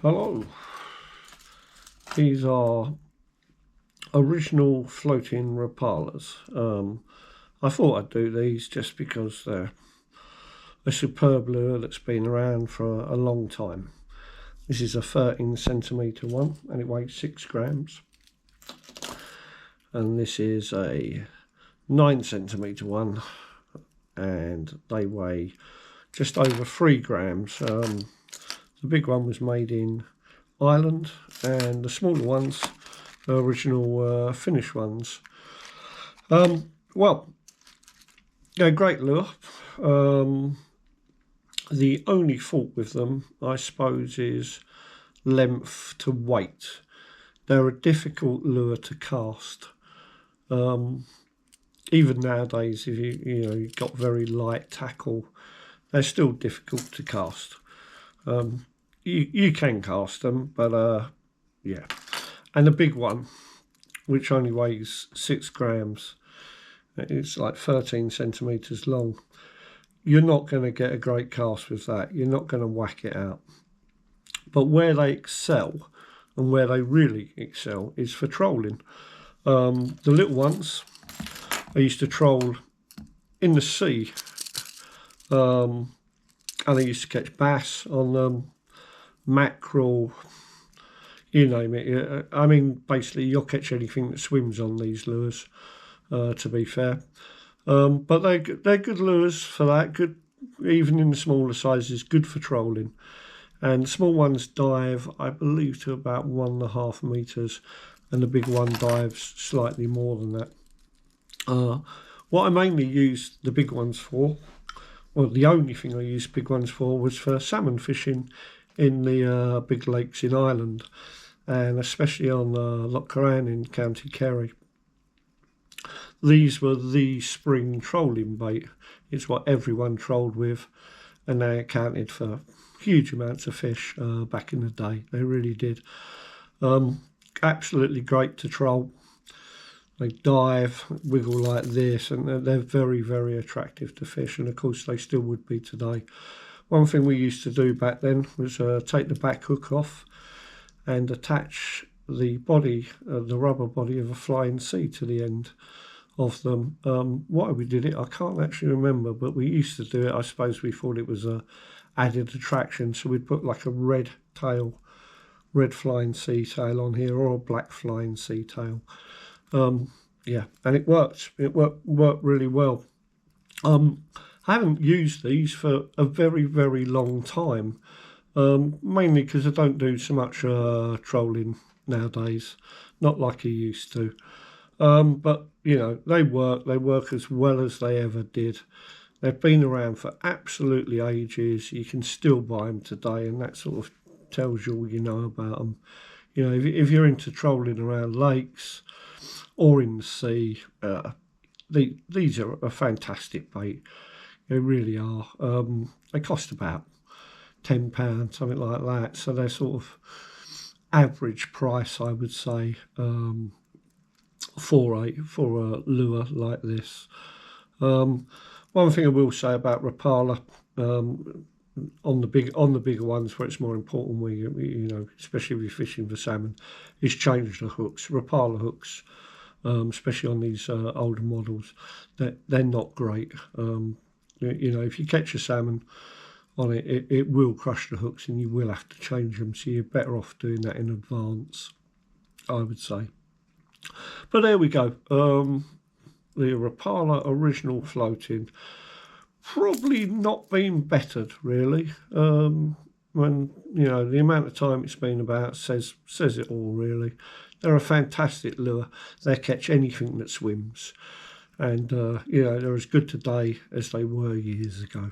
Hello, these are original floating Rapalas. I thought I'd do these just because they're a superb lure that's been around for a long time. This is a 13cm one and it weighs 6 grams. And this is a 9cm one and they weigh just over 3 grams. The big one was made in Ireland and the smaller ones, the original Finnish ones. Well, they're a great lure. The only fault with them, I suppose, is length to weight. They're a difficult lure to cast. Even nowadays, if you've got very light tackle, they're still difficult to cast. You can cast them, but yeah. And the big one, which only weighs 6 grams, it's like 13 centimeters long. You're not going to get a great cast with that. You're not going to whack it out. But where they excel, and where they really excel, is for trolling. The little ones, I used to troll in the sea, and I used to catch bass on them, mackerel, you name it. I mean, basically, you'll catch anything that swims on these lures, to be fair. But they're good lures for that, good, even in the smaller sizes, good for trolling. And the small ones dive, I believe, to about 1.5 meters, and the big one dives slightly more than that. What I mainly used the big ones for, well, the only thing I used big ones for, was for salmon fishing in the big lakes in Ireland, and especially on Loch Carran in County Kerry. These were the spring trolling bait. It's what everyone trolled with, and they accounted for huge amounts of fish back in the day. They really did. Absolutely great to troll. They dive, wiggle like this, and they're very, very attractive to fish, and of course they still would be today. One thing we used to do back then was take the back hook off and attach the body, the rubber body of a flying sea to the end of them. Why we did it, I can't actually remember, but we used to do it. I suppose we thought it was a added attraction, so we'd put like a red flying sea tail on here, or a black flying sea tail. Yeah, and it worked. It worked really well. I haven't used these for a very, very long time, mainly because I don't do so much trolling nowadays, not like I used to. But, you know, they work as well as they ever did. They've been around for absolutely ages. You can still buy them today, and that sort of tells you all you know about them. You know, if you're into trolling around lakes or in the sea, these are a fantastic bait. They really are. They cost about £10, something like that. So they're sort of average price, I would say, for a lure like this. One thing I will say about Rapala, on the bigger ones where it's more important, where you know, especially if you're fishing for salmon, is change the hooks. Rapala hooks, especially on these older models, they're not great. You know, if you catch a salmon on it, it will crush the hooks, and you will have to change them. So you're better off doing that in advance, I would say. But there we go. The Rapala original floating, probably not been bettered really. When, you know, the amount of time it's been about says it all really. They're a fantastic lure. They catch anything that swims, and you know, they're as good today as they were years ago.